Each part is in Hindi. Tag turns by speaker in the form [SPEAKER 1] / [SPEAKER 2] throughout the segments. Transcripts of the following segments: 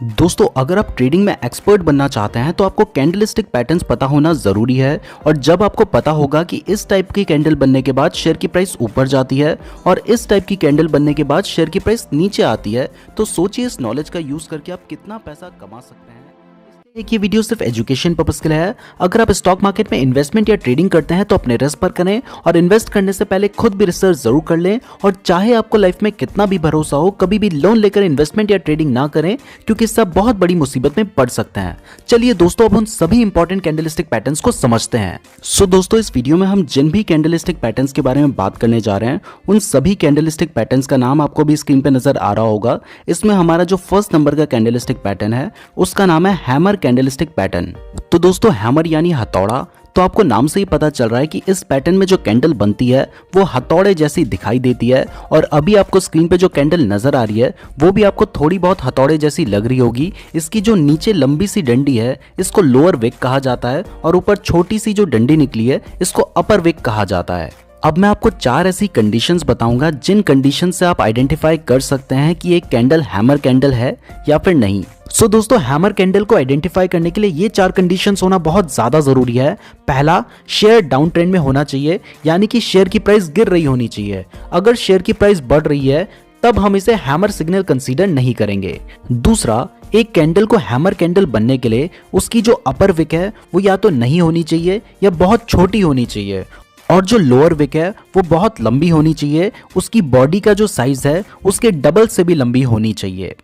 [SPEAKER 1] दोस्तों अगर आप ट्रेडिंग में एक्सपर्ट बनना चाहते हैं तो आपको कैंडलस्टिक पैटर्न्स पता होना ज़रूरी है। और जब आपको पता होगा कि इस टाइप की कैंडल बनने के बाद शेयर की प्राइस ऊपर जाती है और इस टाइप की कैंडल बनने के बाद शेयर की प्राइस नीचे आती है, तो सोचिए इस नॉलेज का यूज़ करके आप कितना पैसा कमा सकते हैं। एक ये वीडियो सिर्फ एजुकेशन पर्पस के लिए है। अगर आप स्टॉक मार्केट में इन्वेस्टमेंट या ट्रेडिंग करते हैं तो अपने रिस्क पर करें और इन्वेस्ट करने से पहले खुद भी रिसर्च जरूर कर लें। और चाहे आपको लाइफ में कितना भी भरोसा हो, कभी भी लोन लेकर इन्वेस्टमेंट या ट्रेडिंग ना करें, क्योंकि इससे आप बहुत बड़ी मुसीबत में पड़ सकते हैं। चलिए दोस्तों, अब हम सभी इंपॉर्टेंट कैंडलस्टिक पैटर्न्स को समझते हैं। सो दोस्तों, इस वीडियो में हम जिन भी कैंडलस्टिक पैटर्न्स के बारे में बात करने जा रहे हैं, उन सभी कैंडलस्टिक पैटर्न्स का नाम आपको भी स्क्रीन पे नजर आ रहा होगा। इसमें हमारा जो फर्स्ट नंबर का कैंडलस्टिक पैटर्न है उसका नाम है हैमर कैंडलस्टिक पैटर्न। तो दोस्तों, हैमर यानी हथौड़ा, तो आपको नाम से ही पता चल रहा है कि इस पैटर्न में जो कैंडल बनती है वो हथौड़े जैसी दिखाई देती है। और अभी आपको स्क्रीन पे जो कैंडल नजर आ रही है वो भी आपको थोड़ी बहुत हथौड़े जैसी लग रही होगी। इसकी जो नीचे लंबी सी डंडी है इसको लोअर विक कहा जाता है और ऊपर छोटी सी जो डंडी निकली है इसको अपर विक कहा जाता है। अब मैं आपको 4 ऐसी कंडीशंस बताऊंगा जिन कंडीशन से आप आइडेंटिफाई कर सकते हैं कि एक कैंडल हैमर कैंडल है या फिर नहीं। सो दोस्तों, हैमर कैंडल को आइडेंटिफाई करने के लिए ये 4 कंडीशंस होना बहुत ज्यादा जरूरी है। पहला, शेयर डाउन ट्रेंड में होना चाहिए, यानी कि शेयर की प्राइस गिर रही होनी चाहिए। अगर शेयर की प्राइस बढ़ रही है तब हम इसे हैमर सिग्नल कंसीडर नहीं करेंगे। दूसरा, एक कैंडल को हैमर कैंडल बनने के लिए उसकी जो अपर विक है वो या तो नहीं होनी चाहिए या बहुत छोटी होनी चाहिए, और जो लोअर विक है वो बहुत लंबी होनी चाहिए। उसकी बॉडी का जो साइज है उसके डबल से भी लंबी होनी चाहिए।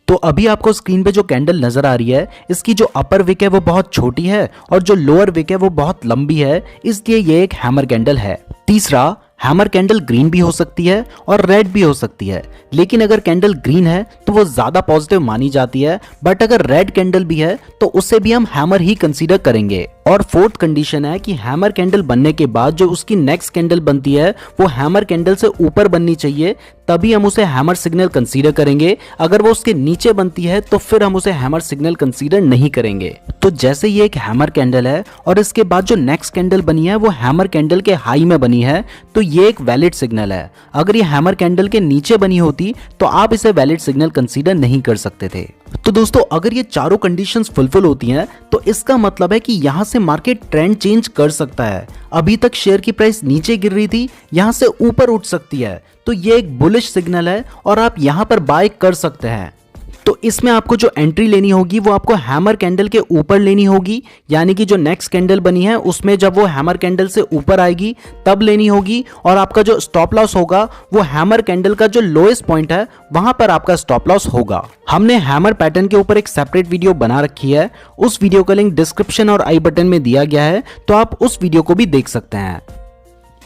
[SPEAKER 1] तो अभी आपको स्क्रीन पे जो कैंडल नजर आ रही है इसकी जो अपर विक है वो बहुत छोटी है और जो लोअर विक है वो बहुत लंबी है, इसलिए ये एक हैमर कैंडल है। तीसरा, हैमर कैंडल ग्रीन भी हो सकती है और रेड भी हो सकती है, लेकिन अगर कैंडल ग्रीन है तो वो ज्यादा पॉजिटिव मानी जाती है, बट अगर रेड कैंडल भी है तो उसे भी हम हैमर ही कंसीडर करेंगे। और फोर्थ कंडीशन है कि हैमर कैंडल बनने के बाद जो उसकी नेक्स्ट कैंडल बनती है वो हैमर कैंडल से ऊपर बननी चाहिए, तभी हम उसे हैमर सिग्नल कंसीडर करेंगे। अगर वो उसके नीचे बनती है तो फिर हम उसे हैमर सिग्नल कंसीडर नहीं करेंगे। तो जैसे ये एक हैमर कैंडल है और इसके बाद जो नेक्स्ट कैंडल बनी है वो हैमर कैंडल के हाई में बनी है, तो ये एक वैलिड सिग्नल है। अगर ये हैमर कैंडल के नीचे बनी होती तो आप इसे वैलिड सिग्नल कंसीडर नहीं कर सकते थे। तो दोस्तों, अगर ये चारों कंडीशंस फुलफिल होती हैं तो इसका मतलब है कि यहां से मार्केट ट्रेंड चेंज कर सकता है। अभी तक शेयर की प्राइस नीचे गिर रही थी, यहां से ऊपर उठ सकती है, तो ये एक बुलिश सिग्नल है और आप यहां पर बाय कर सकते हैं। तो इसमें आपको जो एंट्री लेनी होगी वो आपको हैमर कैंडल के ऊपर लेनी होगी, यानी कि जो नेक्स्ट कैंडल बनी है उसमें जब वो हैमर कैंडल से ऊपर आएगी तब लेनी होगी। और आपका जो स्टॉप लॉस होगा वो हैमर कैंडल का जो लोएस्ट पॉइंट है वहां पर आपका स्टॉप लॉस होगा। हमने हैमर पैटर्न के ऊपर एक सेपरेट वीडियो बना रखी है, उस वीडियो का लिंक डिस्क्रिप्शन और आई बटन में दिया गया है, तो आप उस वीडियो को भी देख सकते हैं।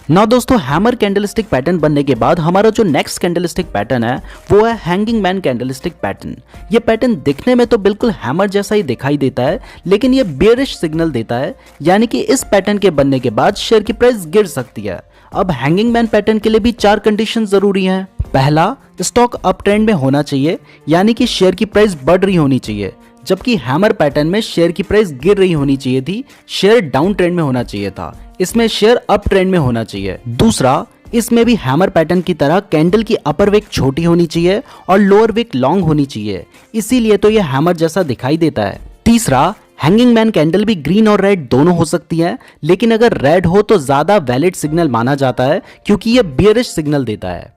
[SPEAKER 1] ना दोस्तों, हैमर कैंडलस्टिक पैटर्न बनने के बाद हमारा जो नेक्स्ट कैंडलस्टिक पैटर्न है वो है हैंगिंग मैन कैंडलस्टिक पैटर्न। ये पैटर्न दिखने में तो बिल्कुल हैमर जैसा ही दिखाई देता है, लेकिन ये बेयरिश सिग्नल देता है, यानी कि इस पैटर्न के बनने के बाद शेयर की प्राइस गिर सकती है। अब हैंगिंग मैन पैटर्न के लिए भी 4 कंडीशन जरूरी हैं। पहला, स्टॉक अप ट्रेंड में होना चाहिए, यानी कि शेयर की प्राइस बढ़ रही होनी चाहिए, जबकि हैमर पैटर्न में शेयर की प्राइस गिर रही होनी चाहिए थी, शेयर डाउन ट्रेंड में होना चाहिए था। इसमें शेयर अप ट्रेंड में होना चाहिए। दूसरा, इसमें भी हैमर पैटर्न की तरह कैंडल की अपर विक छोटी होनी चाहिए और लोअर विक लॉन्ग होनी चाहिए, इसीलिए तो यह हैमर जैसा दिखाई देता है। तीसरा, हैंगिंग मैन कैंडल भी ग्रीन और रेड दोनों हो सकती है, लेकिन अगर रेड हो तो ज्यादा वैलिड सिग्नल माना जाता है क्योंकि यह बियरिश सिग्नल देता है।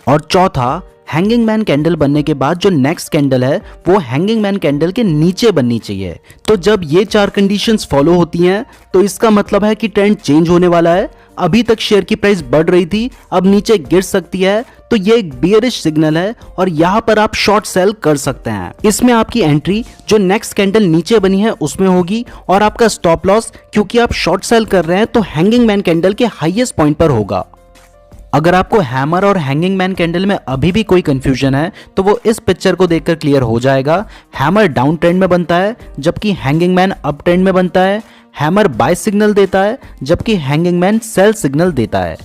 [SPEAKER 1] और चौथा, हैंगिंग मैन कैंडल बनने के बाद जो नेक्स्ट कैंडल है वो हैंगिंग मैन कैंडल के नीचे बननी चाहिए। तो जब ये 4 कंडीशंस फॉलो होती हैं तो इसका मतलब है कि ट्रेंड चेंज होने वाला है। अभी तक शेयर की प्राइस बढ़ रही थी, अब नीचे गिर सकती है, तो ये एक बियरिश सिग्नल है और यहाँ पर आप शॉर्ट सेल कर सकते हैं। इसमें आपकी एंट्री जो नेक्स्ट कैंडल नीचे बनी है उसमें होगी और आपका स्टॉप लॉस, क्योंकि आप शॉर्ट सेल कर रहे हैं, तो हैंगिंग मैन कैंडल के हाईएस्ट पॉइंट पर होगा। अगर आपको हैमर और हैंगिंग मैन कैंडल में अभी भी कोई कंफ्यूजन है तो वो इस पिक्चर को देखकर क्लियर हो जाएगा। हैमर डाउन ट्रेंड में बनता है जबकि हैंगिंग मैन अप ट्रेंड में बनता है। हैमर बाय सिग्नल देता है जबकि हैंगिंग मैन सेल सिग्नल देता है।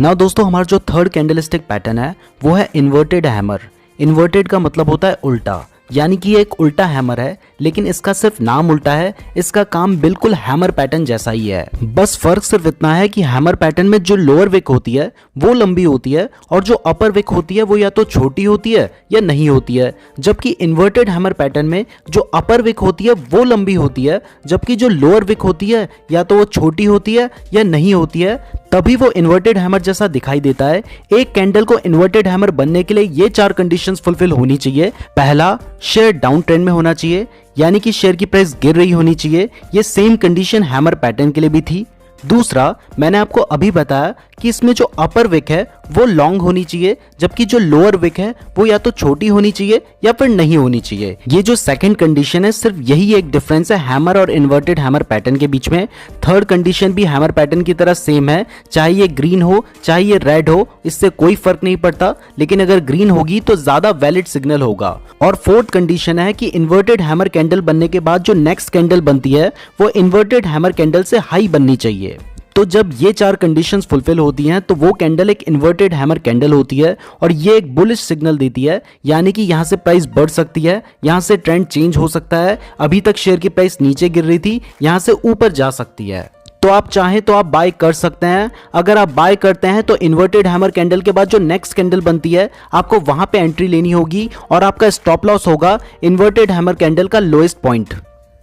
[SPEAKER 1] ना दोस्तों, हमारा जो थर्ड कैंडलस्टिक पैटर्न है वो है इन्वर्टेड हैमर। इन्वर्टेड का मतलब होता है उल्टा, यानी कि ये एक उल्टा हैमर है, लेकिन इसका सिर्फ नाम उल्टा है। इसका काम बिल्कुल हैमर पैटर्न जैसा ही है। बस फर्क सिर्फ इतना है कि हैमर पैटर्न में जो लोअर विक होती है वो लंबी होती है और जो अपर विक होती है वो या तो छोटी होती है या नहीं होती है। जबकि इन्वर्टेड हैमर पैटर्न में जो अपर विक होती है वो लंबी होती है, जबकि जो लोअर विक होती है या तो वो छोटी होती है या नहीं होती है। तभी वो इन्वर्टेड हैमर जैसा दिखाई देता है। एक कैंडल को इन्वर्टेड हैमर बनने के लिए ये 4 कंडीशंस फुलफिल होनी चाहिए। पहला, शेयर डाउन ट्रेंड में होना चाहिए, यानी कि शेयर की प्राइस गिर रही होनी चाहिए। ये सेम कंडीशन हैमर पैटर्न के लिए भी थी। दूसरा, मैंने आपको अभी बताया कि इसमें जो अपर विक है वो लॉन्ग होनी चाहिए, जबकि जो लोअर विक है वो या तो छोटी होनी चाहिए या फिर नहीं होनी चाहिए। ये जो सेकंड कंडीशन है, सिर्फ यही एक डिफरेंस है हैमर और इन्वर्टेड हैमर पैटर्न के बीच में। थर्ड कंडीशन भी हैमर पैटर्न की तरह सेम है, चाहे ये ग्रीन हो चाहे ये रेड हो, इससे कोई फर्क नहीं पड़ता, लेकिन अगर ग्रीन होगी तो ज्यादा वैलिड सिग्नल होगा। और फोर्थ कंडीशन है कि इन्वर्टेड हैमर कैंडल बनने के बाद जो नेक्स्ट कैंडल बनती है वो इन्वर्टेड हैमर कैंडल से हाई बननी चाहिए। तो जब ये 4 कंडीशंस फुलफिल होती हैं तो वो कैंडल एक इन्वर्टेड हैमर कैंडल होती है और ये एक बुलिश सिग्नल देती है, यानी कि यहाँ से प्राइस बढ़ सकती है, यहाँ से ट्रेंड चेंज हो सकता है। अभी तक शेयर की प्राइस नीचे गिर रही थी, यहाँ से ऊपर जा सकती है। तो आप चाहें तो आप बाय कर सकते हैं। अगर आप बाय करते हैं तो इन्वर्टेड हैमर कैंडल के बाद जो नेक्स्ट कैंडल बनती है आपको वहां पे एंट्री लेनी होगी और आपका स्टॉप लॉस होगा इन्वर्टेड हैमर कैंडल का लोएस्ट पॉइंट।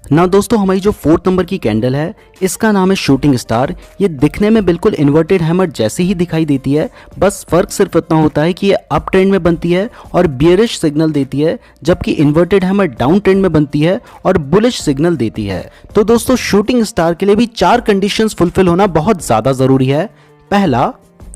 [SPEAKER 1] ना दोस्तों, हमारी जो 4th नंबर की कैंडल है इसका नाम है शूटिंग स्टार। ये दिखने में बिल्कुल इन्वर्टेड हैमर जैसी ही दिखाई देती है, बस फर्क सिर्फ इतना होता है कि ये अप ट्रेंड में बनती है और बियरिश सिग्नल देती है, जबकि इन्वर्टेड हैमर डाउन ट्रेंड में बनती है और बुलिश सिग्नल देती है। तो दोस्तों, शूटिंग स्टार के लिए भी 4 कंडीशंस फुलफिल होना बहुत ज्यादा जरूरी है। पहला,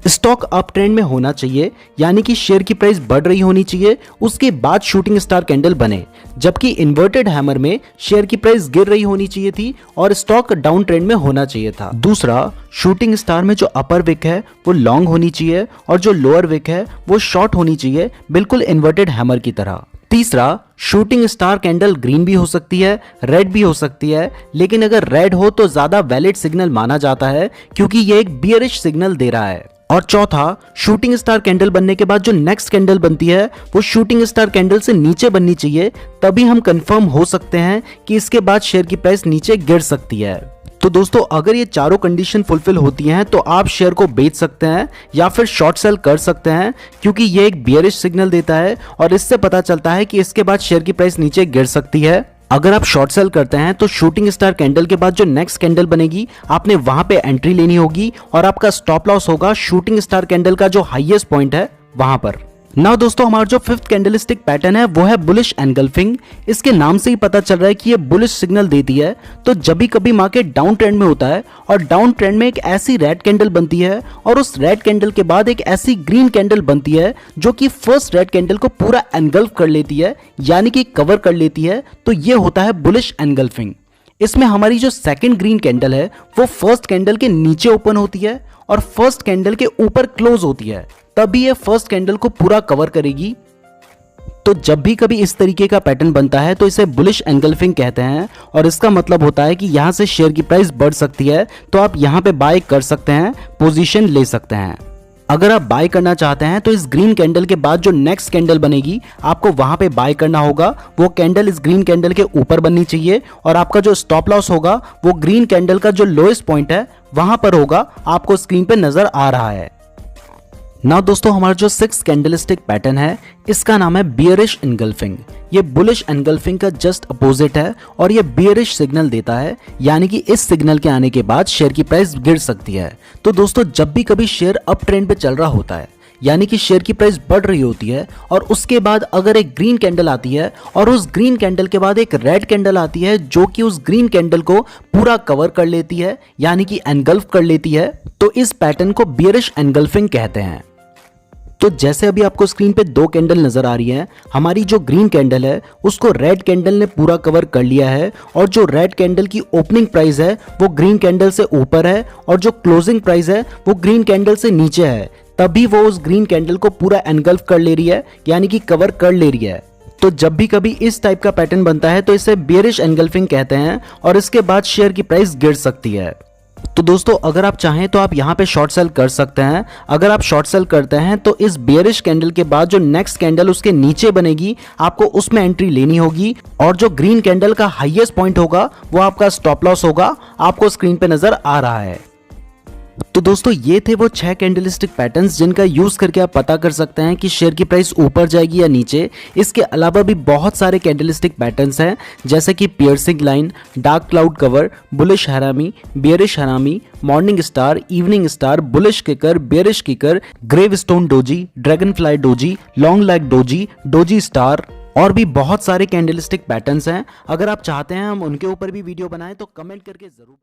[SPEAKER 1] स्टॉक अप ट्रेंड में होना चाहिए, यानी कि शेयर की प्राइस बढ़ रही होनी चाहिए, उसके बाद शूटिंग स्टार कैंडल बने। जबकि इन्वर्टेड हैमर में शेयर की प्राइस गिर रही होनी चाहिए थी और स्टॉक डाउन ट्रेंड में होना चाहिए था। दूसरा, शूटिंग स्टार में जो अपर विक है वो लॉन्ग होनी चाहिए और जो लोअर विक है वो शॉर्ट होनी चाहिए, बिल्कुल इन्वर्टेड हैमर की तरह। तीसरा, शूटिंग स्टार कैंडल ग्रीन भी हो सकती है, रेड भी हो सकती है, लेकिन अगर रेड हो तो ज्यादा वैलिड सिग्नल माना जाता है क्योंकि ये एक बियरिश सिग्नल दे रहा है। और चौथा, शूटिंग स्टार कैंडल बनने के बाद जो नेक्स्ट कैंडल बनती है वो शूटिंग स्टार कैंडल से नीचे बननी चाहिए, तभी हम कंफर्म हो सकते हैं कि इसके बाद शेयर की प्राइस नीचे गिर सकती है। तो दोस्तों, अगर ये चारों कंडीशन फुलफिल होती हैं तो आप शेयर को बेच सकते हैं या फिर शॉर्ट सेल कर सकते हैं, क्योंकि ये एक बियरिश सिग्नल देता है और इससे पता चलता है कि इसके बाद शेयर की प्राइस नीचे गिर सकती है। अगर आप शॉर्ट सेल करते हैं तो शूटिंग स्टार कैंडल के बाद जो नेक्स्ट कैंडल बनेगी आपने वहां पे एंट्री लेनी होगी और आपका स्टॉप लॉस होगा शूटिंग स्टार कैंडल का जो हाईएस्ट पॉइंट है वहां पर। ना दोस्तों, हमारा जो 5th कैंडलस्टिक पैटर्न है वो है बुलिश एनगल्फिंग। इसके नाम से ही पता चल रहा है कि ये बुलिश सिग्नल देती है। तो जब भी कभी मार्केट डाउन ट्रेंड में होता है और डाउन ट्रेंड में एक ऐसी रेड कैंडल बनती है और उस रेड कैंडल के बाद एक ऐसी ग्रीन कैंडल बनती है जो कि फर्स्ट रेड कैंडल को पूरा एनगल्फ कर लेती है, यानी कि कवर कर लेती है, तो ये होता है बुलिश एनगल्फिंग। इसमें हमारी जो सेकंड ग्रीन कैंडल है वो फर्स्ट कैंडल के नीचे ओपन होती है और फर्स्ट कैंडल के ऊपर क्लोज होती है, तभी ये फर्स्ट कैंडल को पूरा कवर करेगी। तो जब भी कभी इस तरीके का पैटर्न बनता है तो इसे बुलिश एनगल्फिंग कहते हैं और इसका मतलब होता है कि यहां से शेयर की प्राइस बढ़ सकती है, तो आप यहां पे बाय कर सकते हैं, पोजीशन ले सकते हैं। अगर आप बाय करना चाहते हैं तो इस ग्रीन कैंडल के बाद जो नेक्स्ट कैंडल बनेगी आपको वहां पे बाय करना होगा। वो कैंडल इस ग्रीन कैंडल के ऊपर बननी चाहिए और आपका जो स्टॉप लॉस होगा वो ग्रीन कैंडल का जो लोएस्ट पॉइंट है वहां पर होगा, आपको स्क्रीन पे नजर आ रहा है। ना दोस्तों, हमारा जो 6th कैंडलस्टिक पैटर्न है इसका नाम है बियरिश एनगल्फिंग। ये बुलिश एनगल्फिंग का जस्ट अपोजिट है और ये बियरिश सिग्नल देता है, यानी कि इस सिग्नल के आने के बाद शेयर की प्राइस गिर सकती है। तो दोस्तों, जब भी कभी शेयर अप ट्रेंड पे चल रहा होता है, यानी कि शेयर की प्राइस बढ़ रही होती है और उसके बाद अगर एक ग्रीन कैंडल आती है और उस ग्रीन कैंडल के बाद एक रेड कैंडल आती है जो कि उस ग्रीन कैंडल को पूरा कवर कर लेती है, यानी कि एनगल्फ कर लेती है, तो इस पैटर्न को बियरिश एनगल्फिंग कहते हैं। तो जैसे अभी आपको स्क्रीन पे 2 कैंडल नजर आ रही है, हमारी जो ग्रीन कैंडल है उसको रेड कैंडल ने पूरा कवर कर लिया है और जो रेड कैंडल की ओपनिंग प्राइस है वो ग्रीन कैंडल से ऊपर है और जो क्लोजिंग प्राइस है वो ग्रीन कैंडल से नीचे है, तभी वो उस ग्रीन कैंडल को पूरा एनगल्फ कर ले रही है, यानी कि कवर कर ले रही है। तो जब भी कभी इस टाइप का पैटर्न बनता है तो इसे बियरिश एनगल्फिंग कहते हैं और इसके बाद शेयर की प्राइस गिर सकती है। तो दोस्तों अगर आप चाहें तो आप यहाँ पे शॉर्ट सेल कर सकते हैं। अगर आप शॉर्ट सेल करते हैं तो इस बेयरिश कैंडल के बाद जो नेक्स्ट कैंडल उसके नीचे बनेगी आपको उसमें एंट्री लेनी होगी, और जो ग्रीन कैंडल का हाईएस्ट पॉइंट होगा वो आपका स्टॉप लॉस होगा, आपको स्क्रीन पे नजर आ रहा है। तो दोस्तों ये थे वो 6 कैंडलस्टिक पैटर्न्स जिनका यूज करके आप पता कर सकते हैं कि शेयर की प्राइस ऊपर जाएगी या नीचे। इसके अलावा भी बहुत सारे कैंडलस्टिक पैटर्न्स हैं, जैसे कि piercing line, dark cloud cover, bullish harami, bearish harami, morning star, evening star, bullish kicker, bearish kicker, gravestone doji, dragonfly doji, long leg doji, doji star, और भी बहुत सारे कैंडलस्टिक पैटर्न्स हैं। अगर आप चाहते हैं हम उनके ऊपर भी वीडियो बनाएं तो कमेंट करके जरूर